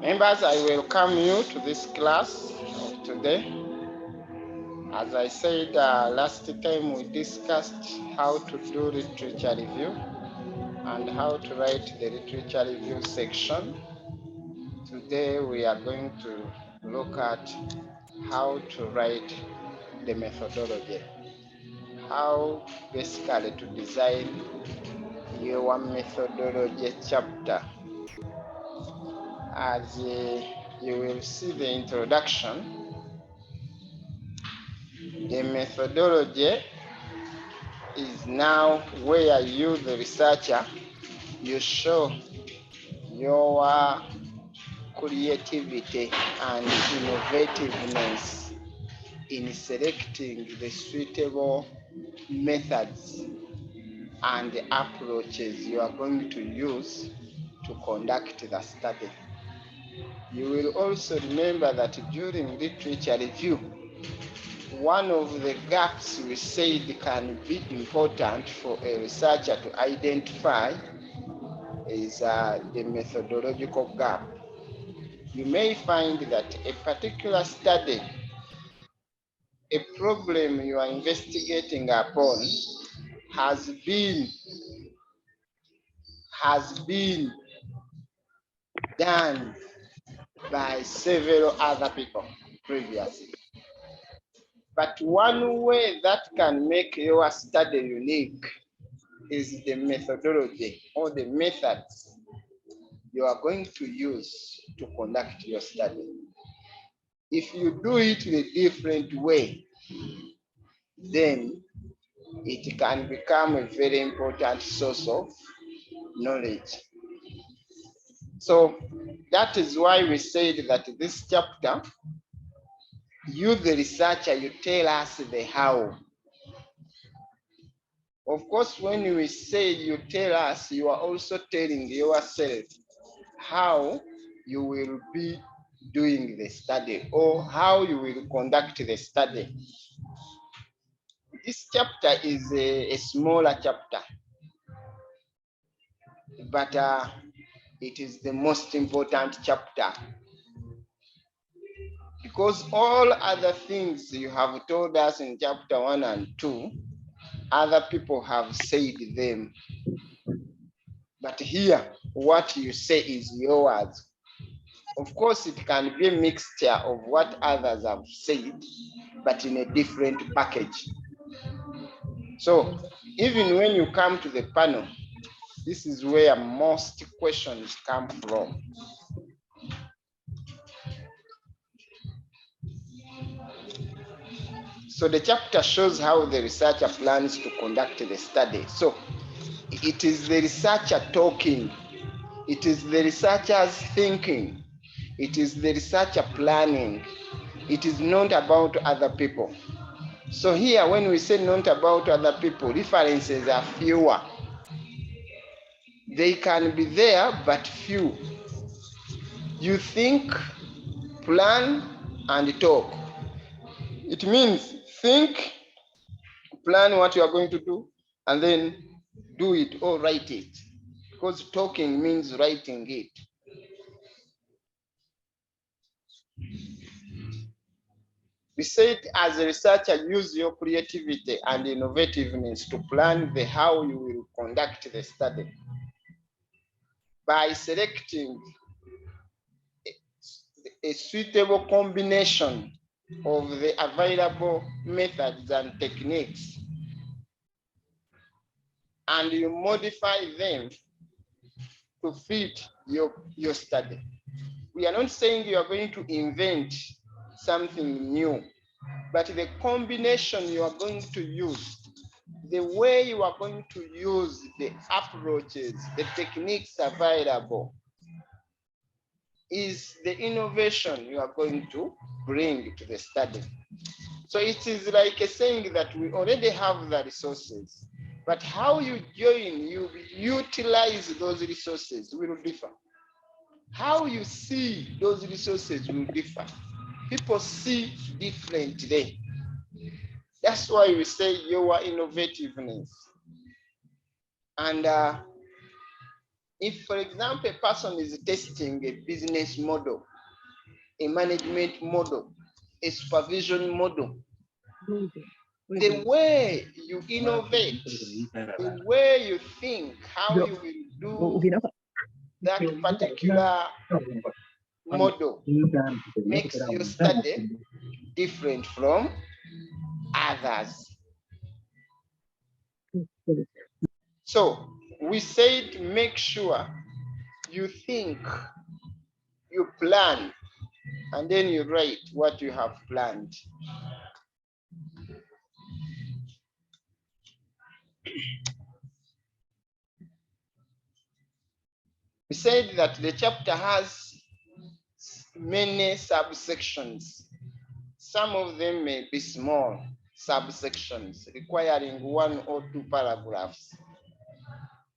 Members, I welcome you to this class of today. As I said last time, we discussed how to do literature review and how to write the literature review section. Today, we are going to look at how to write the methodology, how basically to design your methodology chapter. As you will see the introduction, the methodology is now where you, the researcher, you show your creativity and innovativeness in selecting the suitable methods and approaches you are going to use to conduct the study. You will also remember that during literature review, one of the gaps we said can be important for a researcher to identify is the methodological gap. You may find that a particular study, a problem you are investigating upon has been done by several other people previously. But one way that can make your study unique is the methodology or the methods you are going to use to conduct your study. If you do it in a different way, then it can become a very important source of knowledge. So that is why we said that this chapter, you the researcher, you tell us the how. Of course, when we say you tell us, you are also telling yourself how you will be doing the study or how you will conduct the study. This chapter is a smaller chapter, but it is the most important chapter because all other things you have told us in chapter 1 and 2, other people have said them. But here, what you say is yours. Of course, it can be a mixture of what others have said, but in a different package. So even when you come to the panel, this is where most questions come from. So the chapter shows how the researcher plans to conduct the study. So it is the researcher talking. It is the researcher's thinking. It is the researcher planning. It is not about other people. So here, when we say not about other people, references are fewer. They can be there, but few. You think, plan, and talk. It means think, plan what you are going to do, and then do it or write it. Because talking means writing it. We said as a researcher, use your creativity and innovativeness to plan the how you will conduct the study. By selecting a suitable combination of the available methods and techniques, and you modify them to fit your study. We are not saying you are going to invent something new, but the combination you are going to use, the way you are going to use the approaches, the techniques available, is the innovation you are going to bring to the study. So it is like a saying that we already have the resources, but how you join, you utilize those resources will differ. How you see those resources will differ. People see differently. That's why we say your innovativeness. And If, for example, a person is testing a business model, a management model, a supervision model, the way you innovate, the way you think, how you will do that particular model makes your study different from others. So we said make sure you think, you plan, and then you write what you have planned. We said that the chapter has many subsections. Some of them may be small subsections requiring 1 or 2 paragraphs.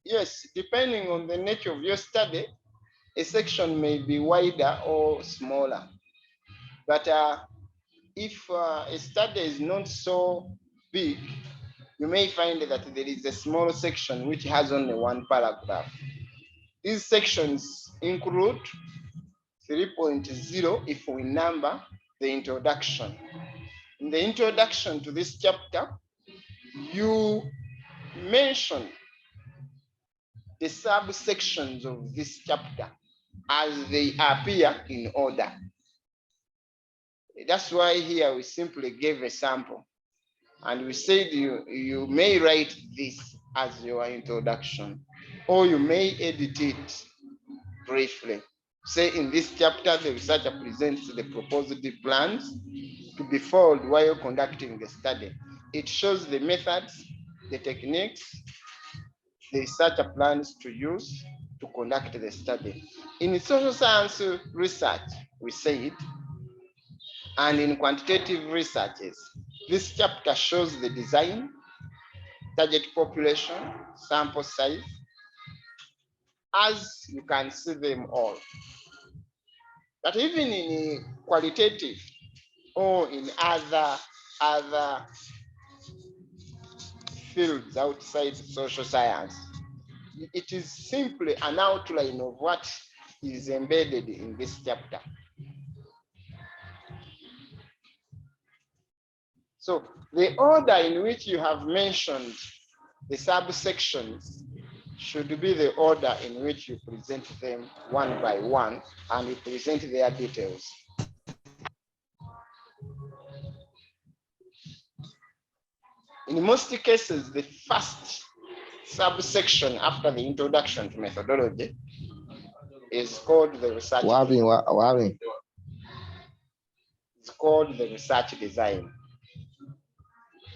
Yes, depending on the nature of your study, a section may be wider or smaller. But if a study is not so big, you may find that there is a small section which has only 1 paragraph. These sections include 3.0 if we number the introduction. In the introduction to this chapter, you mention the subsections of this chapter as they appear in order. That's why here we simply gave a sample. And we said you may write this as your introduction, or you may edit it briefly. Say in this chapter, the researcher presents the proposed plans to be followed while conducting the study. It shows the methods, the techniques the researcher plans to use to conduct the study. In social science research, we said, and in quantitative researches, this chapter shows the design, target population, sample size, as you can see them all. But even in qualitative or in other fields outside social science, it is simply an outline of what is embedded in this chapter. So the order in which you have mentioned the subsections should be the order in which you present them one by one and you present their details. In most cases, the first subsection after the introduction to methodology is called the research. It's called the research design.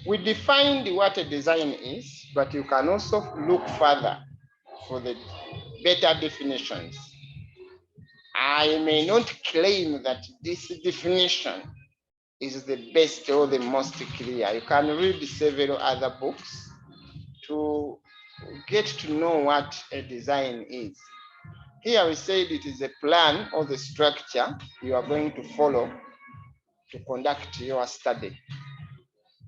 We defined what a design is, but you can also look further for the better definitions. I may not claim that this definition is the best or the most clear. You can read several other books to get to know what a design is. Here we said it is a plan or the structure you are going to follow to conduct your study.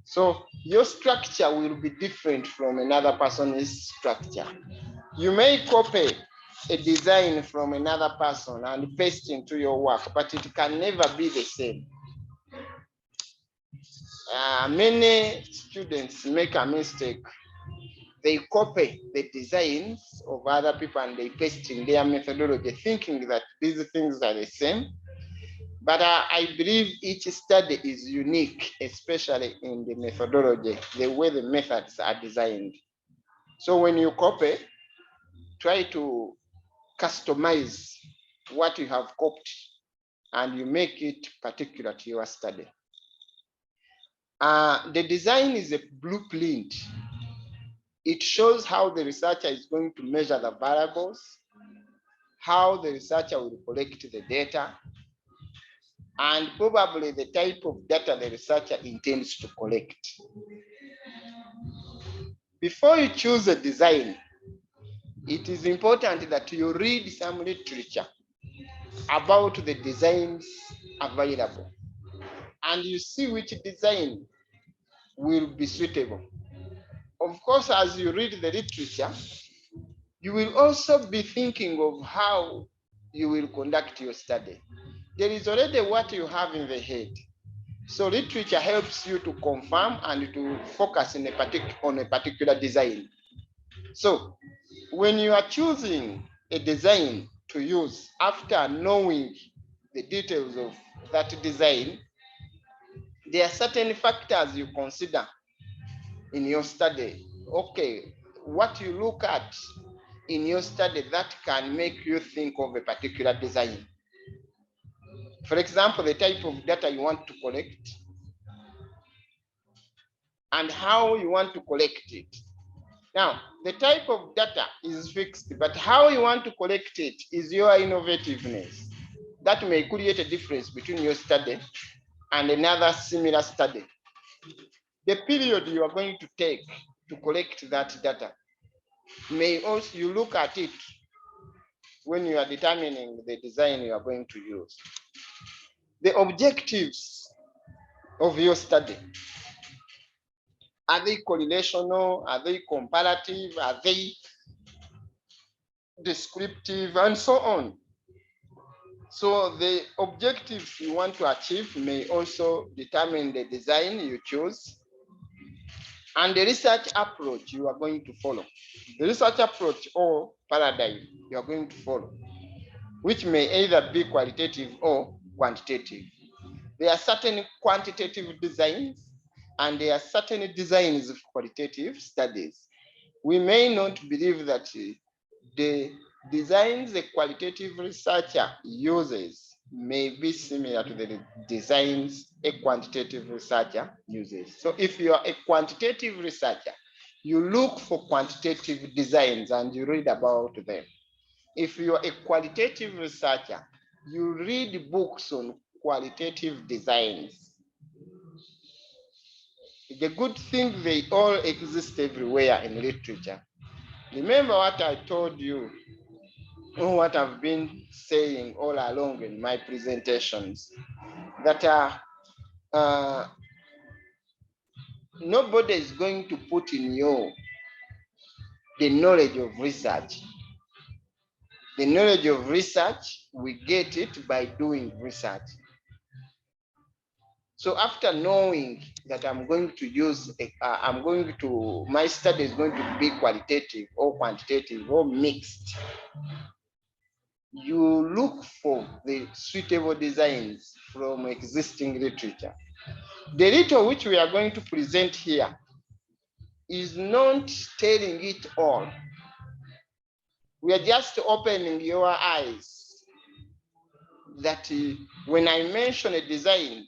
So your structure will be different from another person's structure. You may copy a design from another person and paste into your work, but it can never be the same. Many students make a mistake. They copy the designs of other people and they paste in their methodology, thinking that these things are the same. But I believe each study is unique, especially in the methodology, the way the methods are designed. So when you copy, try to customize what you have copied and you make it particular to your study. The design is a blueprint. It shows how the researcher is going to measure the variables, how the researcher will collect the data, and probably the type of data the researcher intends to collect. Before you choose a design, it is important that you read some literature about the designs available and you see which design will be suitable. Of course, as you read the literature, You will also be thinking of how you will conduct your study. There is already what you have in the head. So literature helps you to confirm and to focus on a particular design. So when you are choosing a design to use after knowing the details of that design, there are certain factors you consider in your study. Okay, what you look at in your study that can make you think of a particular design. For example, the type of data you want to collect and how you want to collect it. Now, the type of data is fixed, but how you want to collect it is your innovativeness. That may create a difference between your study and another similar study. The period you are going to take to collect that data may also, you look at it when you are determining the design you are going to use. The objectives of your study. Are they correlational? Are they comparative? Are they descriptive? And so on. So the objectives you want to achieve may also determine the design you choose and the research approach you are going to follow. The research approach or paradigm you are going to follow, which may either be qualitative or quantitative. There are certain quantitative designs and there are certain designs of qualitative studies. We may not believe that the designs a qualitative researcher uses may be similar to the designs a quantitative researcher uses. So if you are a quantitative researcher, you look for quantitative designs and you read about them. If you are a qualitative researcher, you read books on qualitative designs. The good thing, they all exist everywhere in literature. Remember what I told you, or what I've been saying all along in my presentations, that nobody is going to put in you the knowledge of research. The knowledge of research, we get it by doing research. So after knowing that I'm going to use, my study is going to be qualitative or quantitative or mixed, you look for the suitable designs from existing literature. The little which we are going to present here is not telling it all. We are just opening your eyes that when I mention a design,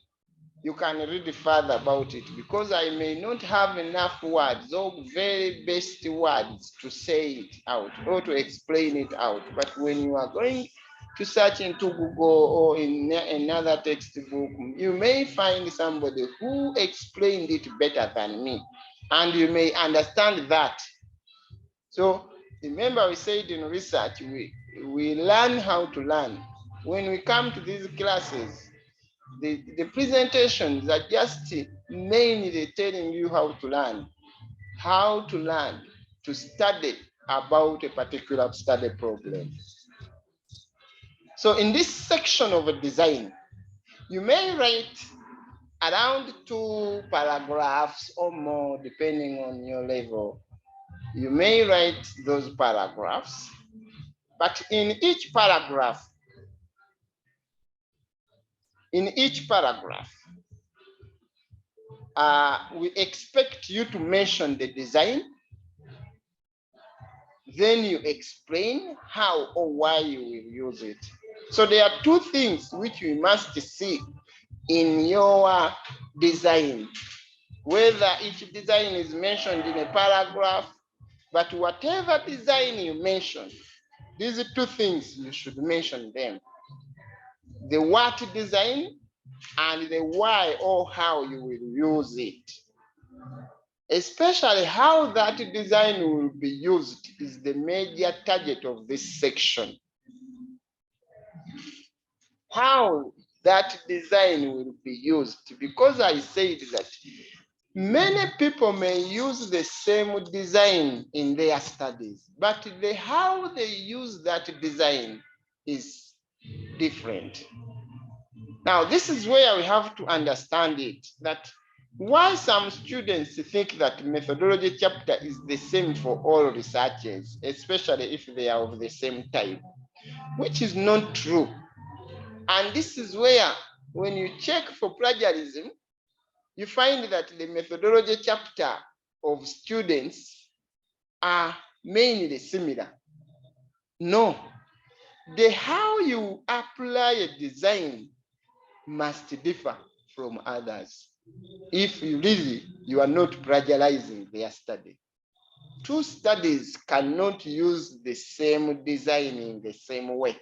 you can read further about it, because I may not have enough words or very best words to say it out or to explain it out. But when you are going to search into Google or in another textbook, you may find somebody who explained it better than me, and you may understand that. So remember, we said in research, we learn how to learn. When we come to these classes, the presentations are just mainly telling you how to learn to study about a particular study problem. So in this section of a design, you may write around 2 paragraphs or more, depending on your level. You may write those paragraphs, but in each paragraph, we expect you to mention the design, then you explain how or why you will use it. So there are 2 things which we must see in your design, whether each design is mentioned in a paragraph, but whatever design you mention, these 2 things you should mention them: the what design and the why or how you will use it. Especially how that design will be used is the major target of this section. How that design will be used, because I said that Many people may use the same design in their studies, but how they use that design is different. Now, this is where we have to understand it, that why some students think that methodology chapter is the same for all researchers, especially if they are of the same type, which is not true. And this is where, when you check for plagiarism, you find that the methodology chapter of students are mainly similar. No, the how you apply a design must differ from others if you are not plagiarizing their study. Two studies cannot use the same design in the same way,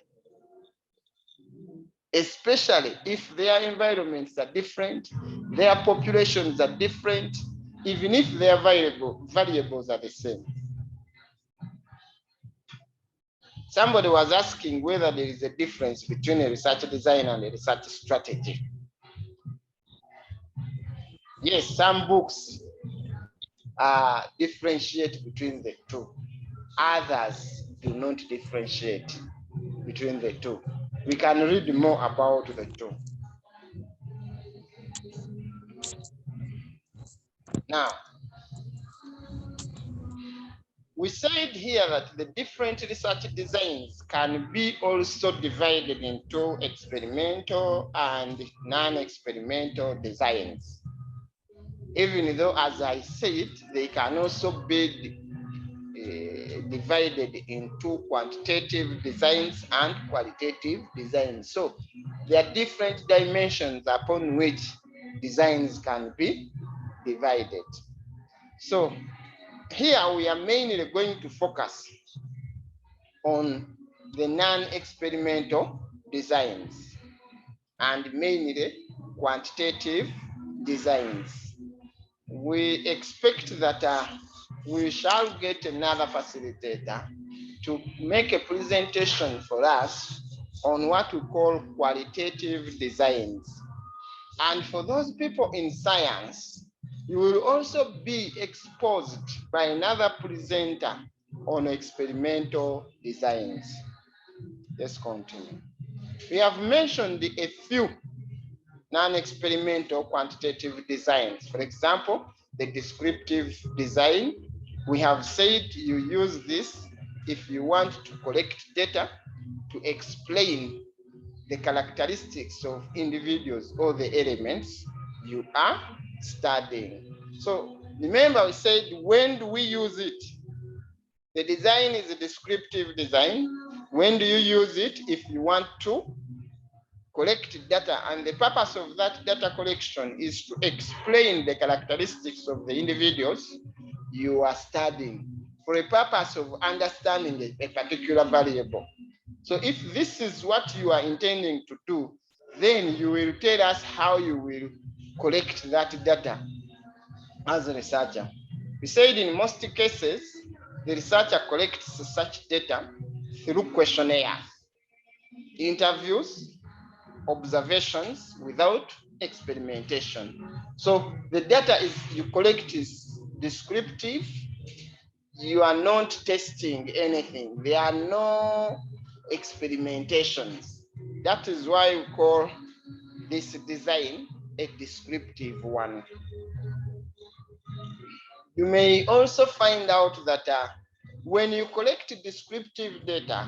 especially if their environments are different, their populations are different, even if their variables are the same. Somebody was asking whether there is a difference between a research design and a research strategy. Yes, some books differentiate between the two. Others do not differentiate between the two. We can read more about the two. Now, we said here that the different research designs can be also divided into experimental and non-experimental designs. Even though, as I said, they can also be divided into quantitative designs and qualitative designs. So there are different dimensions upon which designs can be divided. So here we are mainly going to focus on the non-experimental designs and mainly quantitative designs. We expect that we shall get another facilitator to make a presentation for us on what we call qualitative designs. And for those people in science, you will also be exposed by another presenter on experimental designs. Let's continue. We have mentioned a few non-experimental quantitative designs. For example, the descriptive design. We have said you use this if you want to collect data to explain the characteristics of individuals or the elements you are studying. So remember, we said, when do we use it? The design is a descriptive design. When do you use it? If you want to collect data, and the purpose of that data collection is to explain the characteristics of the individuals you are studying for a purpose of understanding a particular variable. So if this is what you are intending to do, then you will tell us how you will collect that data as a researcher. We said in most cases, the researcher collects such data through questionnaires, interviews, observations without experimentation. So the data you collect is descriptive. You are not testing anything. There are no experimentations. That is why we call this design a descriptive one. You may also find out that when you collect descriptive data,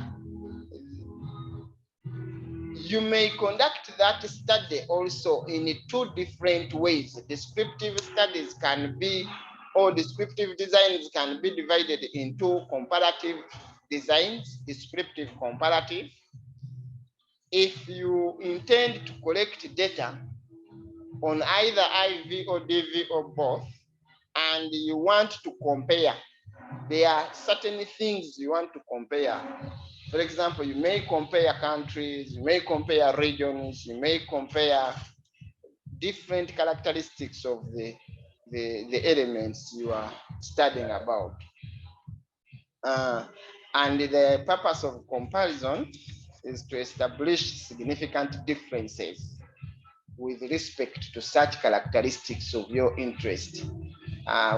you may conduct that study also in two different ways. Descriptive studies can be, or descriptive designs can be divided into comparative designs, descriptive comparative. If you intend to collect data on either IV or DV or both, and you want to compare, there are certain things you want to compare. For example, you may compare countries, you may compare regions, you may compare different characteristics of the elements you are studying about. And the purpose of comparison is to establish significant differences with respect to such characteristics of your interest.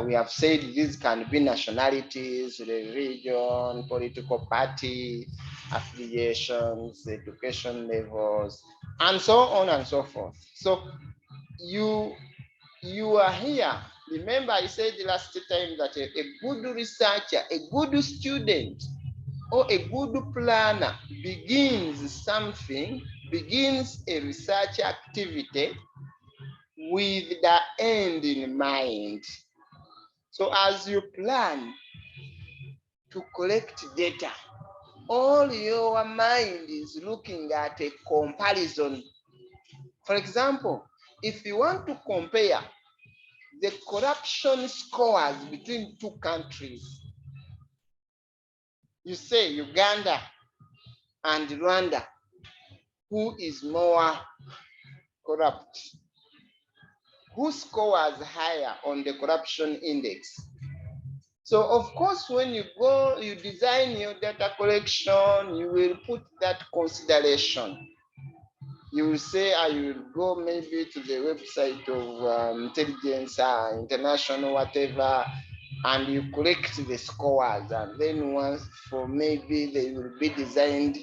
We have said these can be nationalities, religion, political party, affiliations, education levels, and so on and so forth. So you are here. Remember, I said last time that a good researcher, a good student, or a good planner begins a research activity with the end in mind. So as you plan to collect data, all your mind is looking at a comparison. For example, if you want to compare the corruption scores between two countries, you say Uganda and Rwanda, who is more corrupt? Who scores higher on the corruption index? So of course, when you go, you design your data collection, you will put that consideration. You will say, I will go maybe to the website of intelligence, international, whatever, and you collect the scores, and then once for maybe they will be designed,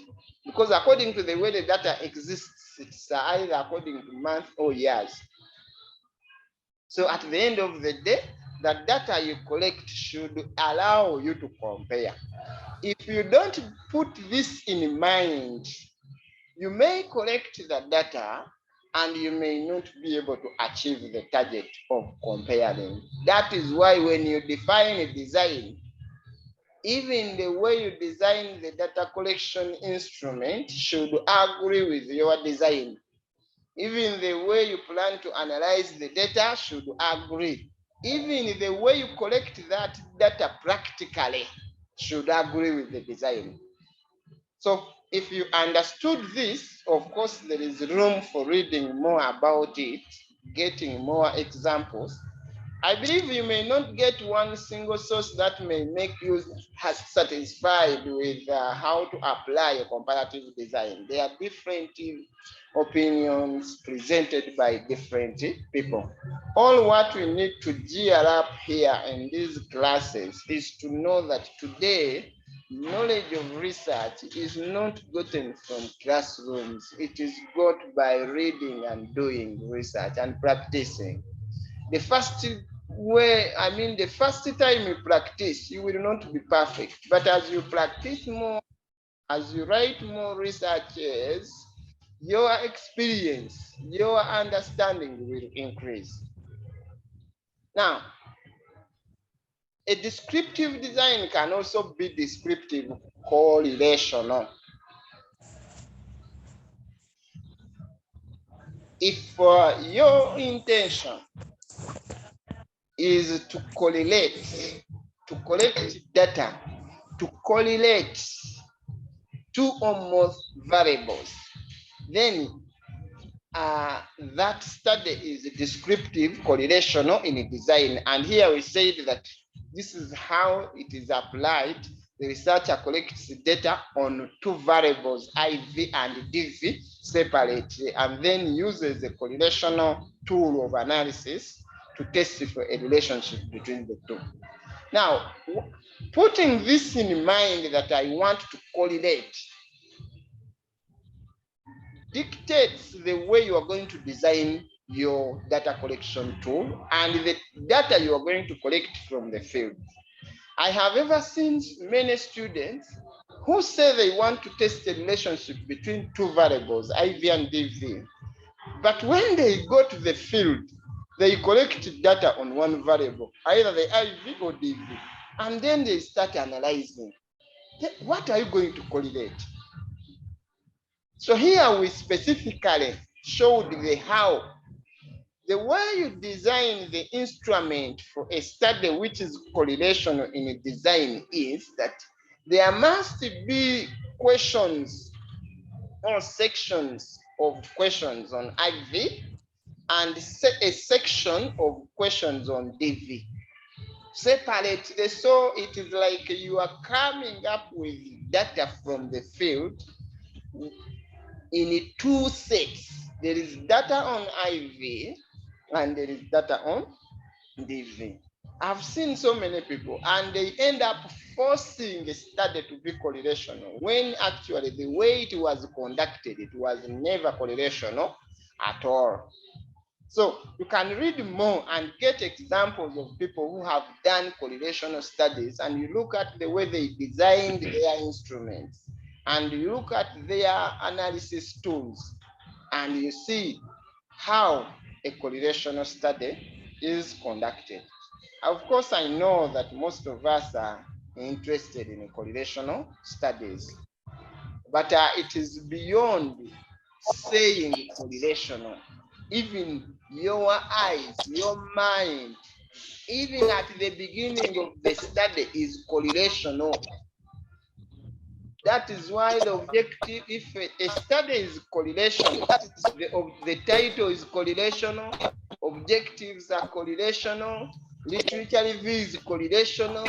because according to the way the data exists, it's either according to month or years. So at the end of the day, the data you collect should allow you to compare. If you don't put this in mind, you may collect the data and you may not be able to achieve the target of comparing. That is why when you define a design, even the way you design the data collection instrument should agree with your design. Even the way you plan to analyze the data should agree. Even the way you collect that data practically should agree with the design. So if you understood this, of course, there is room for reading more about it, getting more examples. I believe you may not get one single source that may make you satisfied with how to apply a comparative design. There are different opinions presented by different people. All what we need to gear up here in these classes is to know that today, knowledge of research is not gotten from classrooms. It is got by reading and doing research and practicing. The first time you practice, you will not be perfect. But as you practice more, as you write more researches, your experience, your understanding will increase. Now, a descriptive design can also be descriptive correlational. If your intention is to correlate, to collect data, to correlate two or more variables, then that study is descriptive correlational in design. And here we said that this is how it is applied. The researcher collects data on two variables, IV and DV, separately, and then uses a correlational tool of analysis to test for a relationship between the two. Now, putting this in mind that I want to correlate dictates the way you are going to design your data collection tool and the data you are going to collect from the field. I have ever seen many students who say they want to test the relationship between two variables, IV and DV, but when they go to the field, they collect data on one variable, either the IV or DV, and then they start analyzing. What are you going to correlate? So here we specifically showed how the way you design the instrument for a study which is correlational in a design is that there must be questions or sections of questions on IV and a section of questions on DV. Separately, so it is like you are coming up with data from the field in two sets. There is data on IV and there is data on DV. I've seen so many people and they end up forcing a study to be correlational when actually the way it was conducted, it was never correlational at all. So you can read more and get examples of people who have done correlational studies, and you look at the way they designed their instruments and you look at their analysis tools and you see how a correlational study is conducted. Of course, I know that most of us are interested in correlational studies, but it is beyond saying correlational. Even your eyes, your mind, even at the beginning of the study is correlational. That is why the objective, if a study is correlational, that is the title is correlational, objectives are correlational, literature review is correlational,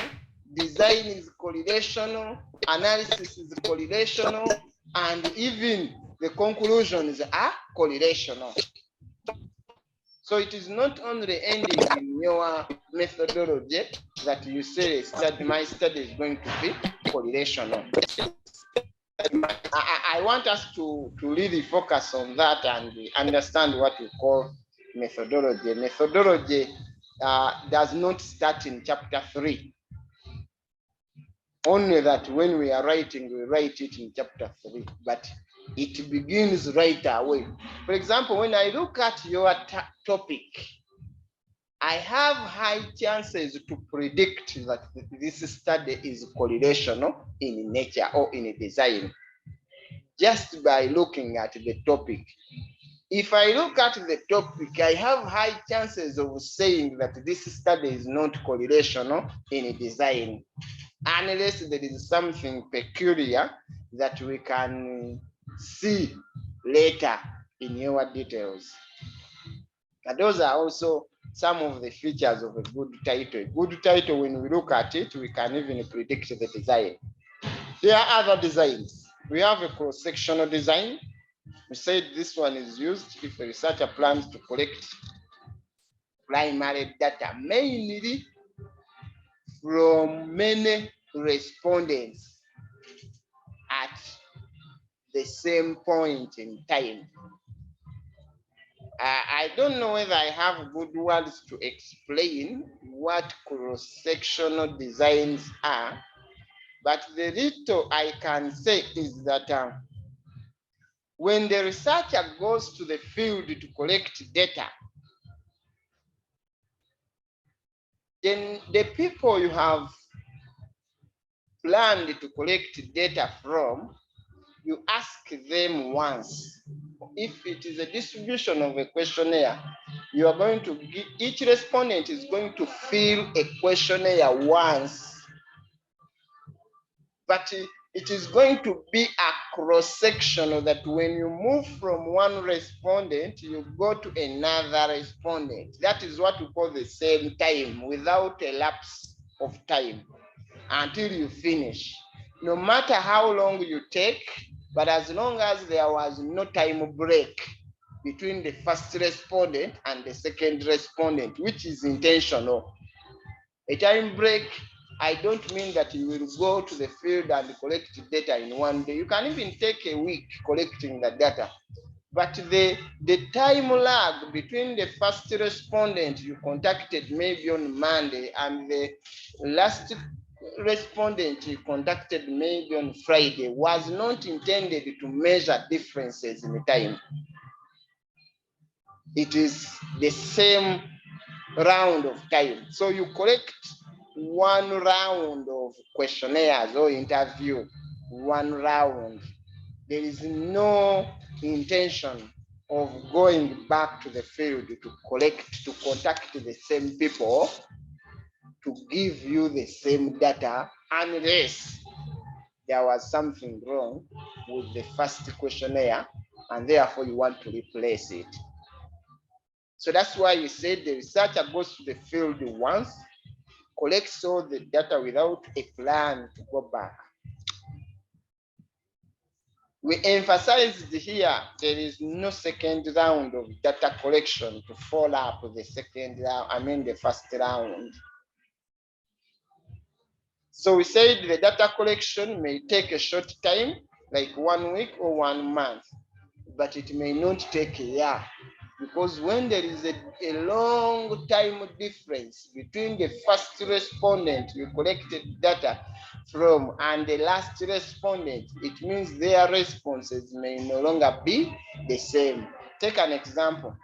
design is correlational, analysis is correlational, and even the conclusions are correlational. So it is not only ending in your methodology that you say my study is going to be correlational. I want us to really focus on that and understand what we call methodology. Methodology does not start in chapter 3. Only that when we are writing, we write it in chapter 3, but it begins right away. For example, when I look at your topic, I have high chances to predict that this study is correlational in nature or in design just by looking at the topic. If I look at the topic, I have high chances of saying that this study is not correlational in design, unless there is something peculiar that we can see later in your details. And those are also some of the features of a good title. A good title, when we look at it, we can even predict the design. There are other designs. We have a cross-sectional design. We said this one is used if a researcher plans to collect primary data, mainly from many respondents at the same point in time. I don't know whether I have good words to explain what cross-sectional designs are, but the little I can say is that when the researcher goes to the field to collect data, then the people you have planned to collect data from, you ask them once. If it is a distribution of a questionnaire, you are going to give, each respondent is going to fill a questionnaire once, but it is going to be a cross-section that when you move from one respondent, you go to another respondent. That is what we call the same time, without a lapse of time, until you finish. No matter how long you take, but as long as there was no time break between the first respondent and the second respondent, which is intentional. A time break, I don't mean that you will go to the field and collect data in one day. You can even take a week collecting the data. But the time lag between the first respondent you contacted maybe on Monday and the last respondent you contacted maybe on Friday was not intended to measure differences in time. It is the same round of time. So you collect one round of questionnaires or interview, one round. There is no intention of going back to the field to contact the same people to give you the same data unless there was something wrong with the first questionnaire and therefore you want to replace it. So that's why we said the researcher goes to the field once, collects all the data without a plan to go back. We emphasized here there is no second round of data collection to follow up the second round, the first round. So we said the data collection may take a short time, like 1 week or 1 month, but it may not take a year. Because when there is a long time difference between the first respondent you collected data from and the last respondent, it means their responses may no longer be the same. Take an example.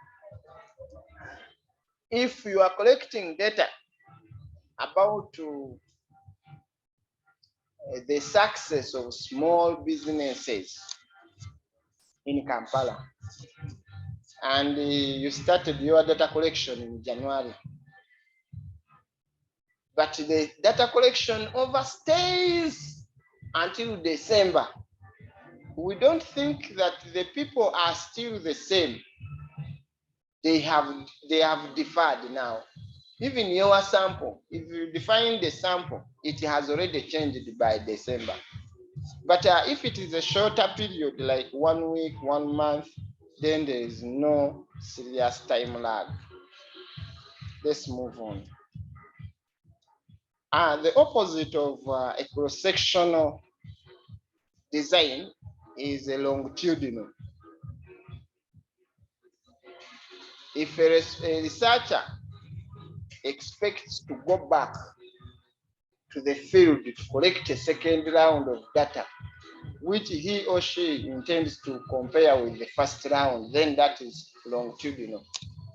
If you are collecting data about the success of small businesses in Kampala, and you started your data collection in January, but the data collection overstays until December, we don't think that the people are still the same. They have differed now. Even your sample, if you define the sample, it has already changed by December. But if it is a shorter period, like 1 week, 1 month, then there is no serious time lag. Let's move on. The opposite of a cross-sectional design is a longitudinal. If a researcher expects to go back to the field to collect a second round of data, which he or she intends to compare with the first round, then that is longitudinal,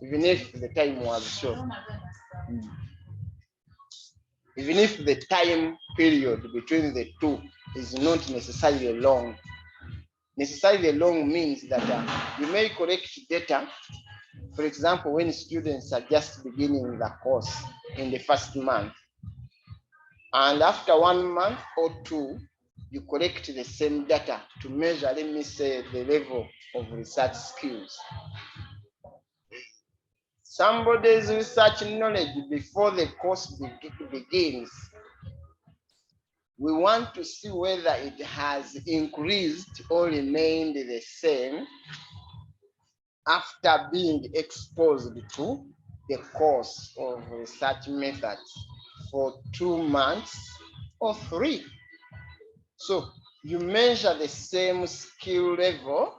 even if the time was short. Even if the time period between the two is not necessarily long. Necessarily long means that you may collect data, for example, when students are just beginning the course in the first month. And after 1 month or 2, you collect the same data to measure, let me say, the level of research skills. Somebody's research knowledge before the course begins, we want to see whether it has increased or remained the same after being exposed to the course of research methods for 2 months or 3. So you measure the same skill level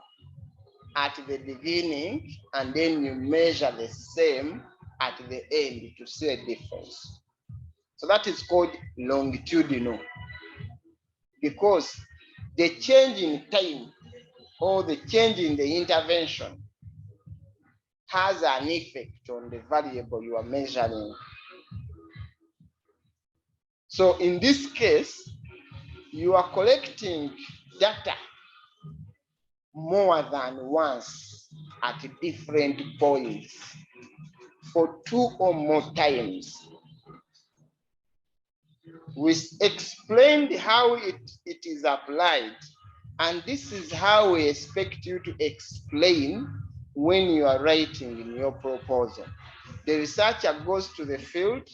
at the beginning, and then you measure the same at the end to see a difference. So that is called longitudinal, because the change in time or the change in the intervention has an effect on the variable you are measuring. So in this case, you are collecting data more than once at different points for 2 or more times. We explained how it is applied, and this is how we expect you to explain when you are writing in your proposal. The researcher goes to the field,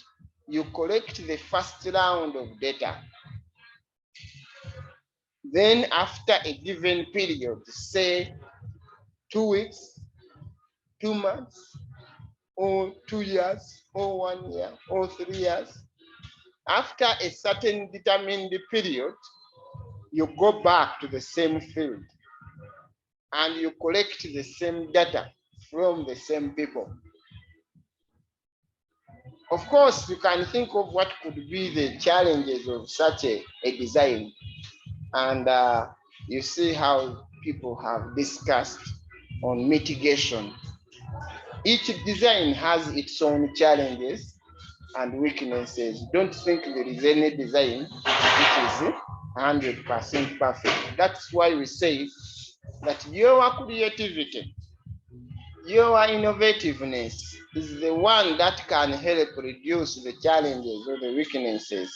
you collect the first round of data. Then after a given period, say 2 weeks, 2 months, or 2 years, or 1 year, or 3 years, after a certain determined period, you go back to the same field and you collect the same data from the same people. Of course, you can think of what could be the challenges of such a design. And you see how people have discussed on mitigation. Each design has its own challenges and weaknesses. Don't think there is any design which is 100% perfect. That's why we say that your creativity, your innovativeness is the one that can help reduce the challenges or the weaknesses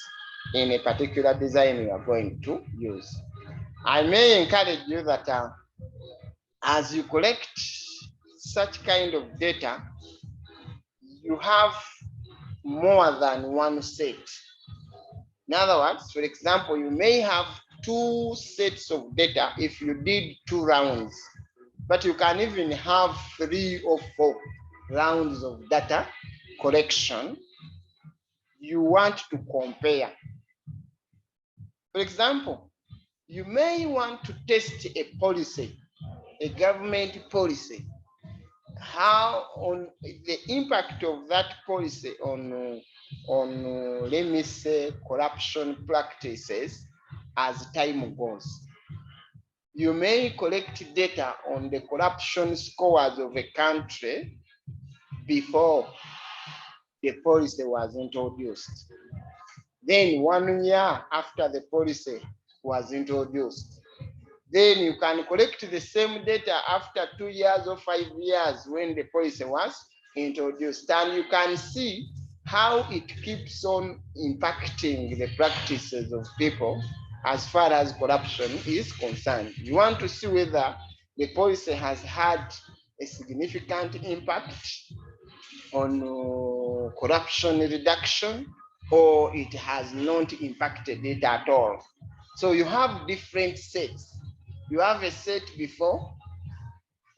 in a particular design you are going to use. I may encourage you that as you collect such kind of data, you have more than one set. In other words, for example, you may have 2 sets of data if you did 2 rounds, but you can even have 3 or 4 rounds of data collection you want to compare. For example, you may want to test a policy, a government policy, how on the impact of that policy on let me say corruption practices as time goes. You may collect data on the corruption scores of a country before the policy was introduced. Then 1 year after the policy was introduced. Then you can collect the same data after 2 years or 5 years when the policy was introduced. And you can see how it keeps on impacting the practices of people as far as corruption is concerned. You want to see whether the policy has had a significant impact on corruption reduction, or it has not impacted it at all. So you have different sets. You have a set before,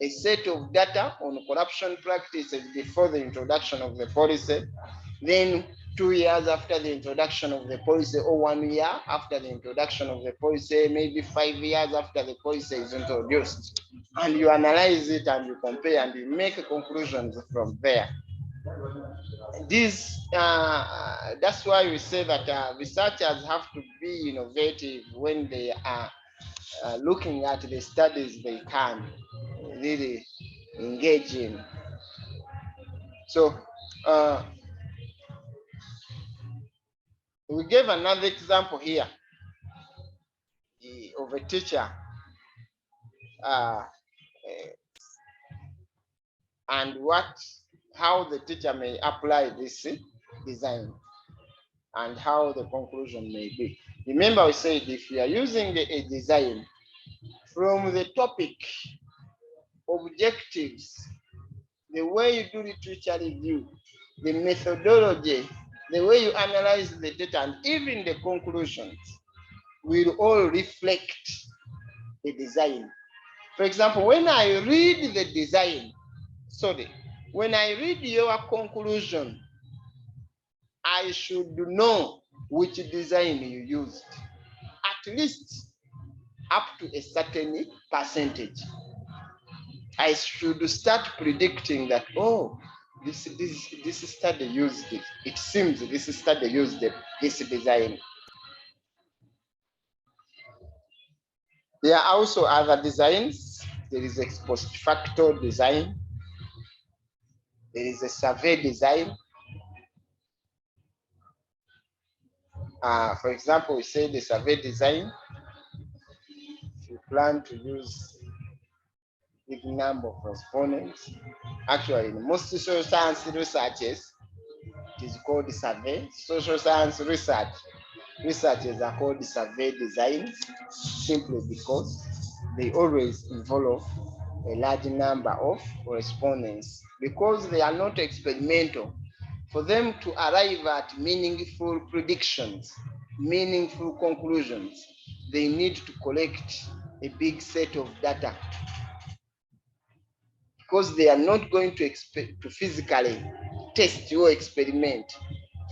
a set of data on corruption practices before the introduction of the policy, then 2 years after the introduction of the policy, or 1 year after the introduction of the policy, maybe 5 years after the policy is introduced. And you analyze it and you compare and you make conclusions from there. That's why we say that researchers have to be innovative when they are looking at the studies they can really engage in. So we gave another example here of a teacher and how the teacher may apply this design and how the conclusion may be. Remember, we said if you are using a design from the topic, objectives, the way you do literature review, the methodology, the way you analyze the data, and even the conclusions will all reflect the design. For example, when I read the design, when I read your conclusion, I should know which design you used, at least up to a certain percentage. I should start predicting that, oh, this study used it. It seems this study used this design. There are also other designs. There is a post facto design. There is a survey design. For example, we say the survey design. If you plan to use big number of respondents, actually in most social science researches, it is called survey. Social science researches are called survey designs simply because they always involve a large number of respondents, because they are not experimental. For them to arrive at meaningful predictions, meaningful conclusions, they need to collect a big set of data, because they are not going to physically test your experiment.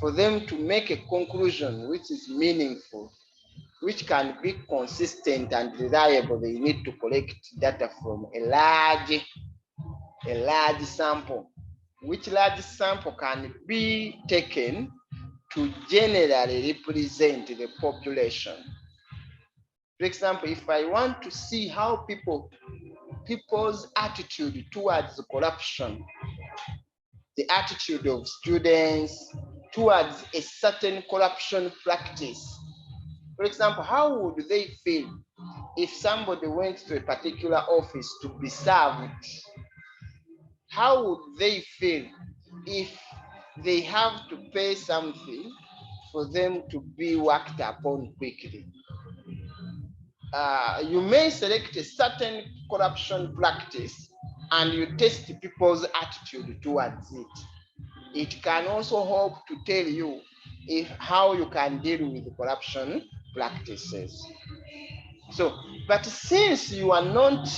For them to make a conclusion which is meaningful, which can be consistent and reliable, they need to collect data from a large sample, which large sample can be taken to generally represent the population. For example, if I want to see how people's attitude towards corruption, the attitude of students towards a certain corruption practice. For example, how would they feel if somebody went to a particular office to be served? How would they feel if they have to pay something for them to be worked upon quickly? You may select a certain corruption practice and you test people's attitude towards it. It can also help to tell you how you can deal with corruption practices. So, but since you are not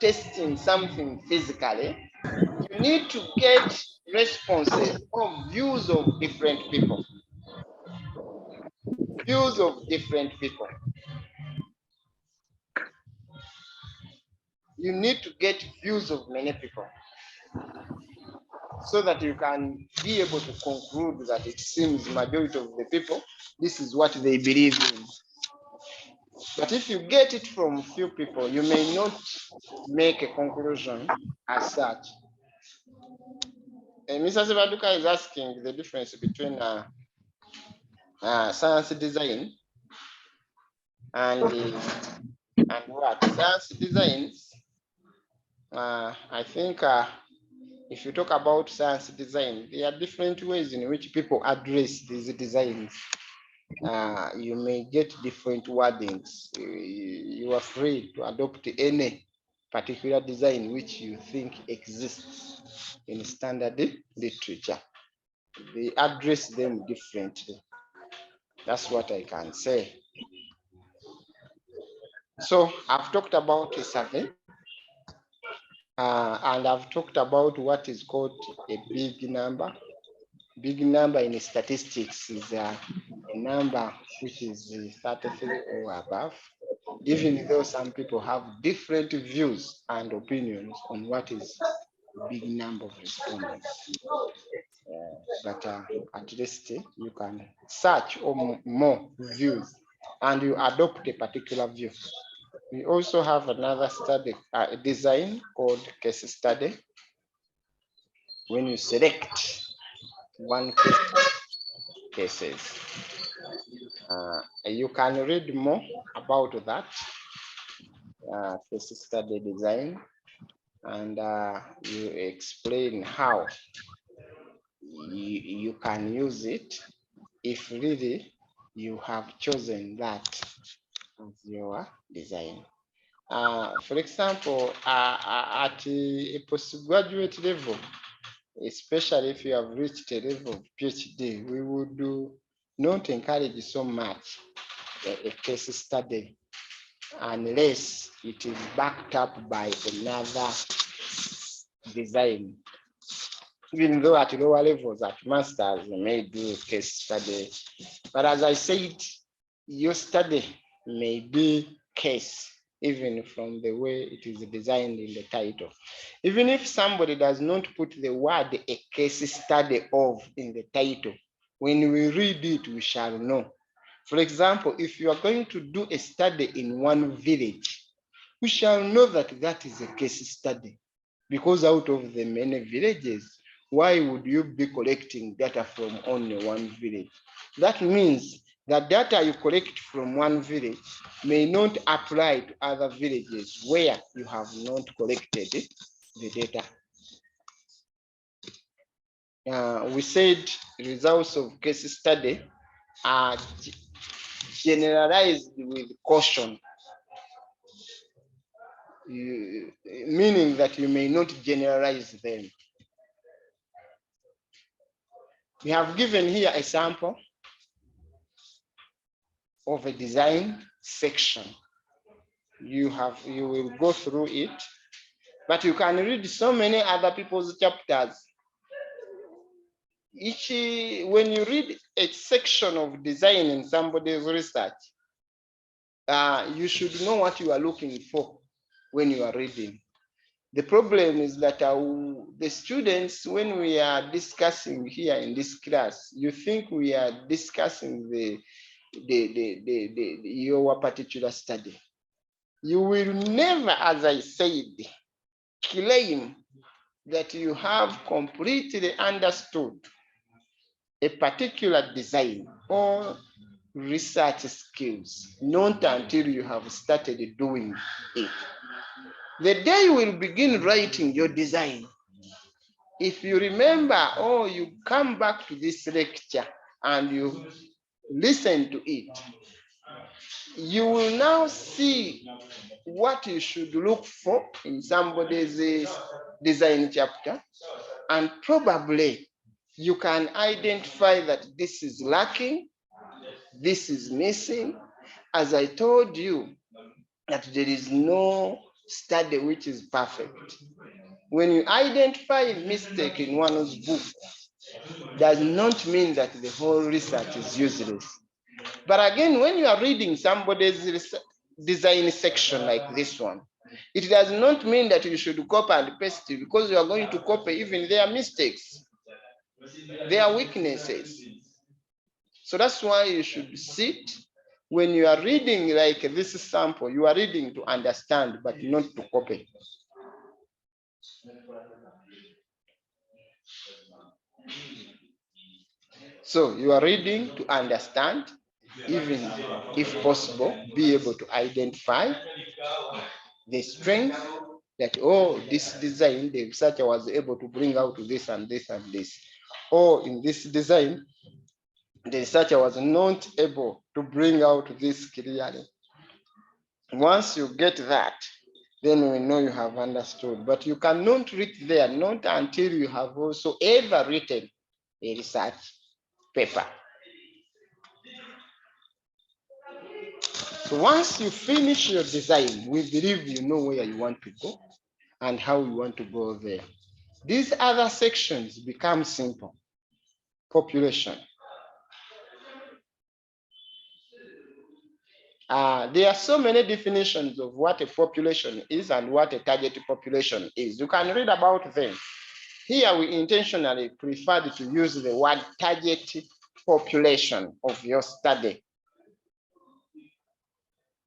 testing something physically, you need to get responses or views of different people. Views of different people. You need to get views of many people so that you can be able to conclude that it seems majority of the people, this is what they believe in. But if you get it from few people, you may not make a conclusion as such. And Mr. Sebaduka is asking the difference between science design and what? Science designs, I think if you talk about science design, there are different ways in which people address these designs. You may get different wordings. You are free to adopt any particular design which you think exists in standard literature. They address them differently. That's what I can say. So I've talked about a survey, and I've talked about what is called a big number. Big number in statistics is a number which is 33 or above, even though some people have different views and opinions on what is a big number of respondents. But at least you can search or more views and you adopt a particular view. We also have another study, design called case study. When you select one cases, you can read more about that case study design, and you explain how you can use it if really you have chosen that as your design. For example, at a postgraduate level, especially if you have reached a level of PhD, we would not encourage so much a case study unless it is backed up by another design. Even though at lower levels, at masters, you may do a case study. But as I said, your study may be case, even from the way it is designed in the title. Even if somebody does not put the word a case study of in the title, when we read it, we shall know. For example, if you are going to do a study in one village, we shall know that that is a case study, because out of the many villages, why would you be collecting data from only one village? That means the data you collect from one village may not apply to other villages where you have not collected the data. We said results of case study are generalized with caution, meaning that you may not generalize them. We have given here a sample of a design section. You will go through it, but you can read so many other people's chapters. When you read a section of design in somebody's research, you should know what you are looking for when you are reading. The problem is that the students, when we are discussing here in this class, you think we are discussing your particular study. You will never, as I said, claim that you have completely understood a particular design or research skills, not until you have started doing it. The day you will begin writing your design, if you remember, or you come back to this lecture and you listen to it, you will now see what you should look for in somebody's design chapter, and probably you can identify that this is lacking This is missing. As I told you, that there is no study which is perfect. When you identify a mistake in one's book, does not mean that the whole research is useless. But again, when you are reading somebody's design section like this one, it does not mean that you should copy and paste it, because you are going to copy even their mistakes, their weaknesses. So that's why you should sit. When you are reading like this sample, you are reading to understand, but not to copy. So you are reading to understand, even if possible, be able to identify the strength that, oh, this design, the researcher was able to bring out this and this and this. Or in this design, the researcher was not able to bring out this clearly. Once you get that, then we know you have understood. But you cannot read there, not until you have also ever written a research paper. So once you finish your design, we believe you know where you want to go and how you want to go there. These other sections become simple. Population. There are so many definitions of what a population is and what a target population is. You can read about them. Here we intentionally preferred to use the word target population of your study,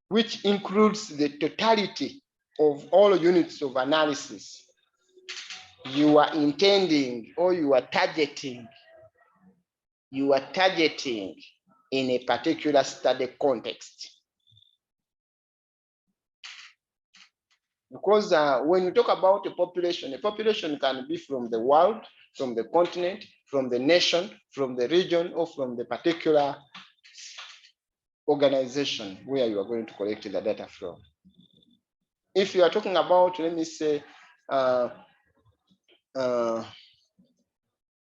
which includes the totality of all units of analysis you are intending or you are targeting in a particular study context. Because when you talk about a population can be from the world, from the continent, from the nation, from the region, or from the particular organization where you are going to collect the data from. If you are talking about, let me say,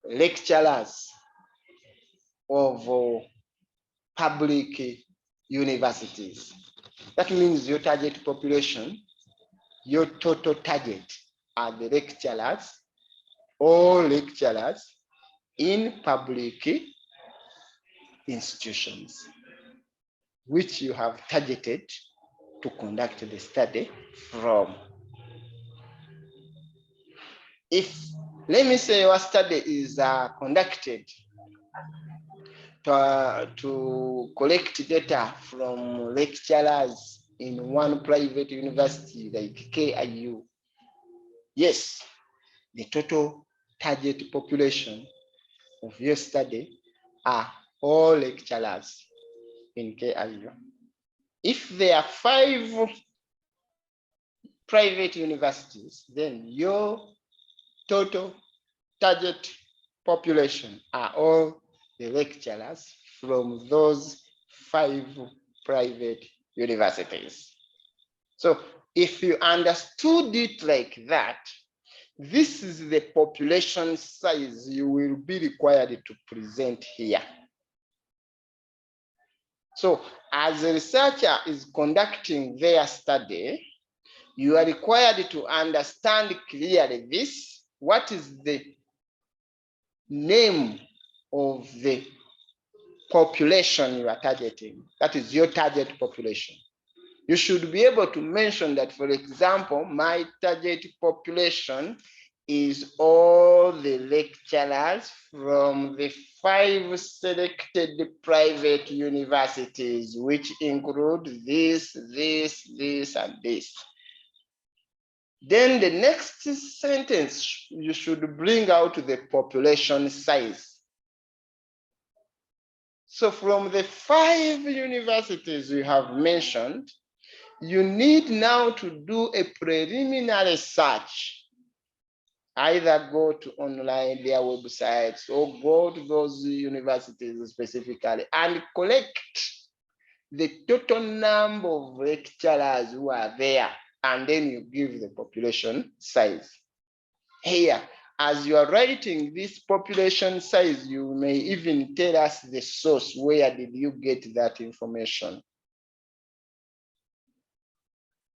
lecturers of public universities, that means your target population, your total target are the lecturers, all lecturers in public institutions, which you have targeted to conduct the study from. If, let me say, your study is conducted to collect data from lecturers in one private university like KIU, yes, the total target population of your study are all lecturers in KIU. If there are 5 private universities, then your total target population are all the lecturers from those 5 private universities. So if you understood it like that, this is the population size you will be required to present here. So as a researcher is conducting their study, you are required to understand clearly this. What is the name of the population you are targeting? That is your target population. You should be able to mention that, for example, my target population is all the lecturers from the 5 selected private universities, which include this, and this. Then the next sentence, you should bring out the population size. So from the 5 universities you have mentioned, you need now to do a preliminary search. Either go to online their websites or go to those universities specifically and collect the total number of lecturers who are there, and then you give the population size. Here, as you are writing this population size, you may even tell us the source. Where did you get that information?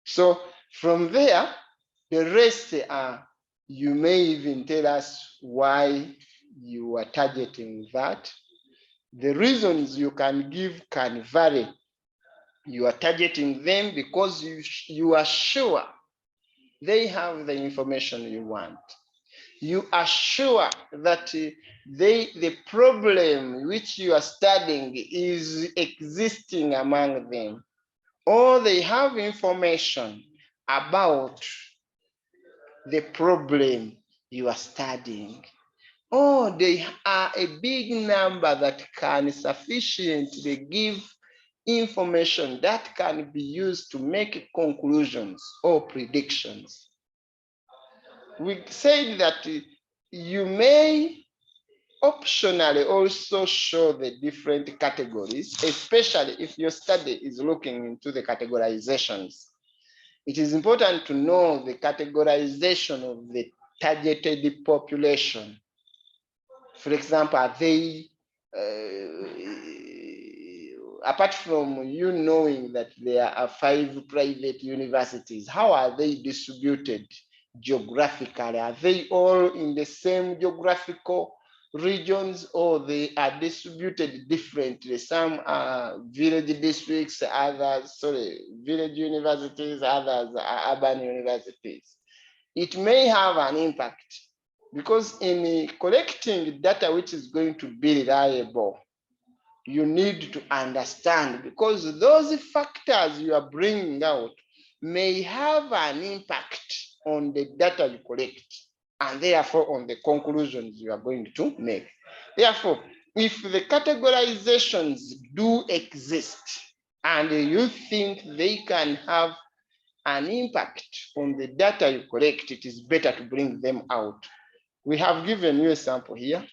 So from there, the rest are, you may even tell us why you are targeting that. The reasons you can give can vary. You are targeting them because you are sure they have the information you want. You are sure that the problem which you are studying is existing among them, or they have information about the problem you are studying, or they are a big number that can sufficiently give information that can be used to make conclusions or predictions. We said that you may optionally also show the different categories, especially if your study is looking into the categorizations. It is important to know the categorization of the targeted population. For example, are they, apart from you knowing that there are 5 private universities, how are they distributed geographically? Are they all in the same geographical regions, or they are distributed differently? Some are village districts, others, village universities, others are urban universities. It may have an impact, because in collecting data which is going to be reliable, you need to understand, because those factors you are bringing out may have an impact on the data you collect, and therefore on the conclusions you are going to make. Therefore, if the categorizations do exist and you think they can have an impact on the data you collect, it is better to bring them out. We have given you a sample here.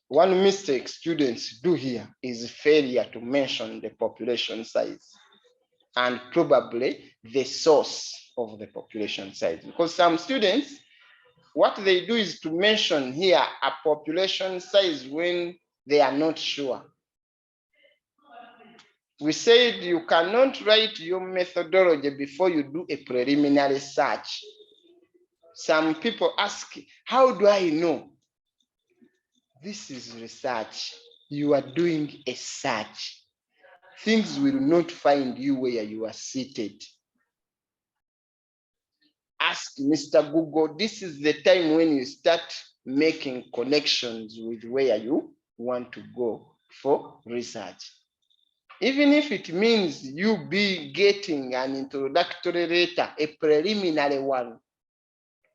One mistake students do here is failure to mention the population size and probably the source of the population size. Because some students, what they do is to mention here a population size when they are not sure. We said you cannot write your methodology before you do a preliminary search. Some people ask, how do I know? This is research. You are doing a search. Things will not find you where you are seated. Ask Mr. Google. This is the time when you start making connections with where you want to go for research. Even if it means you be getting an introductory letter, a preliminary one,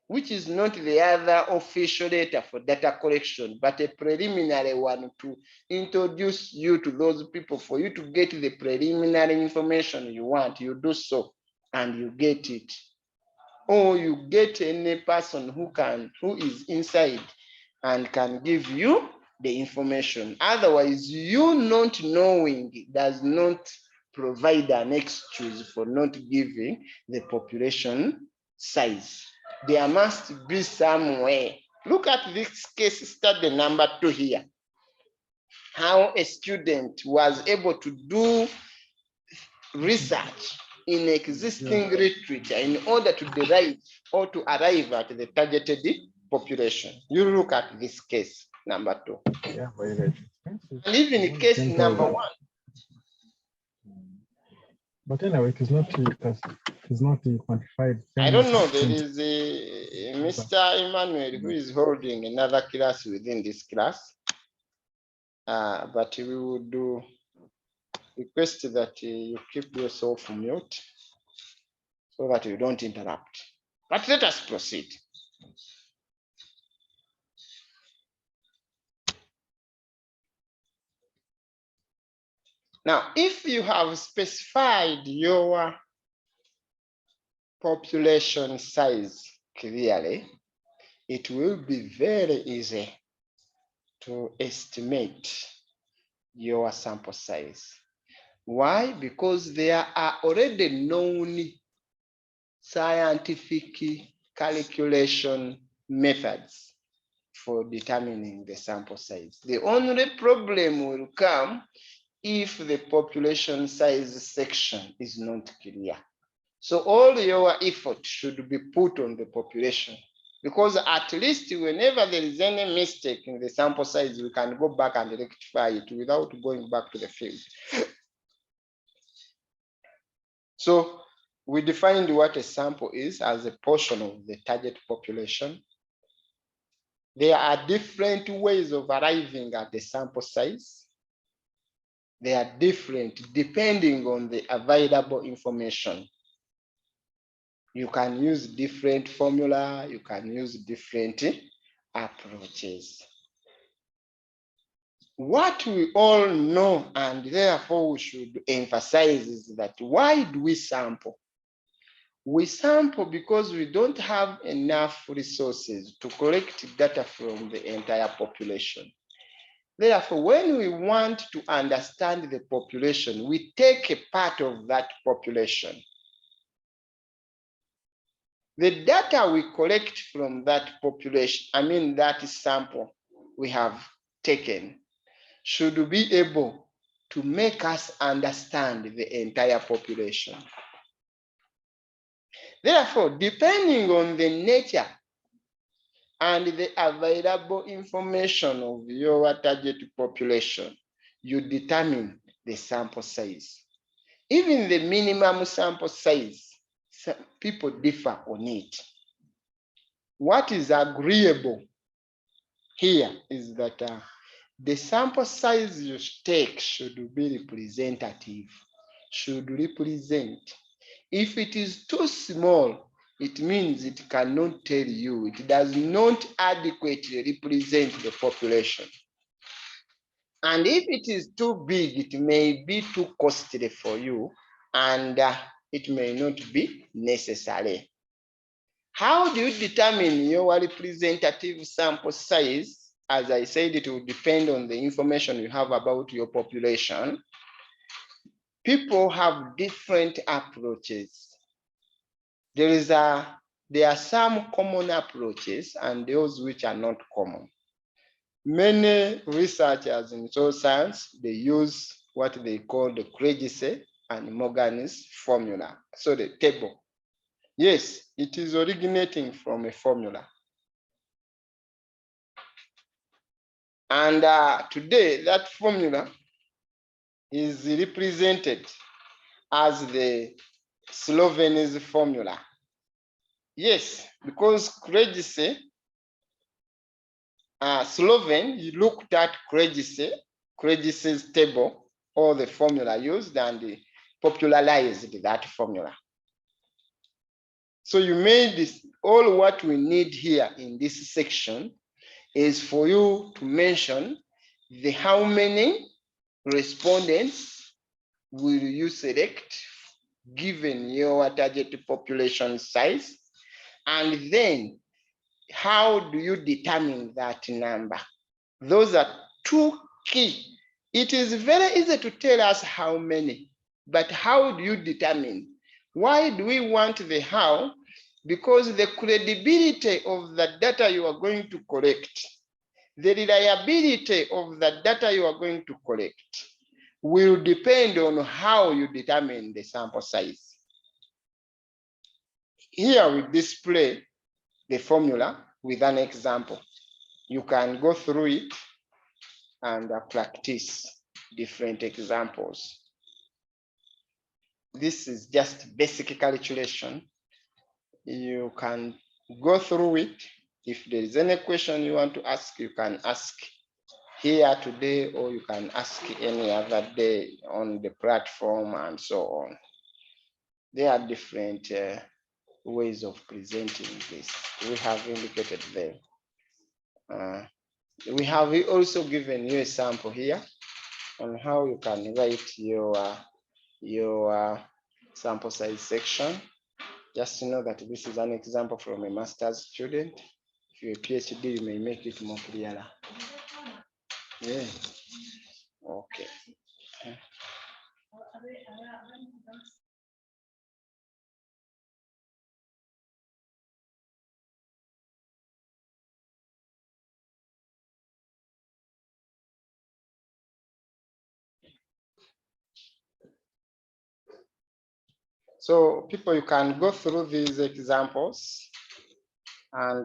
which is not the other official data for data collection, but a preliminary one to introduce you to those people, for you to get the preliminary information you want, you do so and you get it. Or you get any person who is inside and can give you the information. Otherwise, you not knowing does not provide an excuse for not giving the population size. There must be some way. Look at this case study number 2 here. How a student was able to do research in existing literature in order to derive or to arrive at the targeted population. You look at this case number 2. Yeah, very right. And even case number 1. But anyway, it is not quantified. I don't know. There is a Mr. Emmanuel who is holding another class within this class. But we would do request that you keep yourself mute so that you don't interrupt. But let us proceed. Now, if you have specified your population size clearly, it will be very easy to estimate your sample size. Why? Because there are already known scientific calculation methods for determining the sample size. The only problem will come if the population size section is not clear. So all your effort should be put on the population, because at least whenever there is any mistake in the sample size, we can go back and rectify it without going back to the field. So we defined what a sample is as a portion of the target population. There are different ways of arriving at the sample size. They are different depending on the available information. You can use different formula, you can use different approaches. What we all know, and therefore we should emphasize, is that why do we sample? We sample because we don't have enough resources to collect data from the entire population. Therefore, when we want to understand the population, we take a part of that population. The data we collect from that population, that sample we have taken, should be able to make us understand the entire population. Therefore, depending on the nature and the available information of your target population, you determine the sample size. Even the minimum sample size, people differ on it. What is agreeable here is that the sample size you take should be representative, should represent. If it is too small, it means it cannot tell you, it does not adequately represent the population. And if it is too big, it may be too costly for you, and it may not be necessary. How do you determine your representative sample size? As I said, it will depend on the information you have about your population. People have different approaches. There are some common approaches and those which are not common. Many researchers in soil science, they use what they call the Krejci and Morgan's formula. So the table. Yes, it is originating from a formula. And today, that formula is represented as the Slovenes formula. Yes, because Krejci, Sloven, you looked at Krejci's table, or the formula used, and popularized that formula. So you made this, all what we need here in this section is for you to mention the how many respondents will you select given your target population size, and then how do you determine that number? Those are two key. It is very easy to tell us how many, but how do you determine? Why do we want the how? Because the credibility of the data you are going to collect, the reliability of the data you are going to collect, will depend on how you determine the sample size. Here we display the formula with an example. You can go through it and practice different examples. This is just basic calculation. You can go through it. If there is any question you want to ask, you can ask here today, or you can ask any other day on the platform and so on. There are different ways of presenting this. We have indicated there. We have also given you a sample here on how you can write your sample size section. Just to know that this is an example from a master's student. If you're a PhD, you may make it more clearer. Yeah. Okay. So people, you can go through these examples and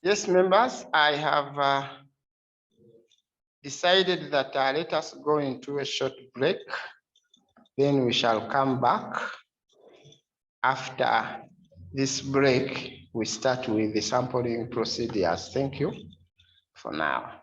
yes, members, I have decided that let us go into a short break. Then we shall come back. After this break, we start with the sampling procedures. Thank you for now.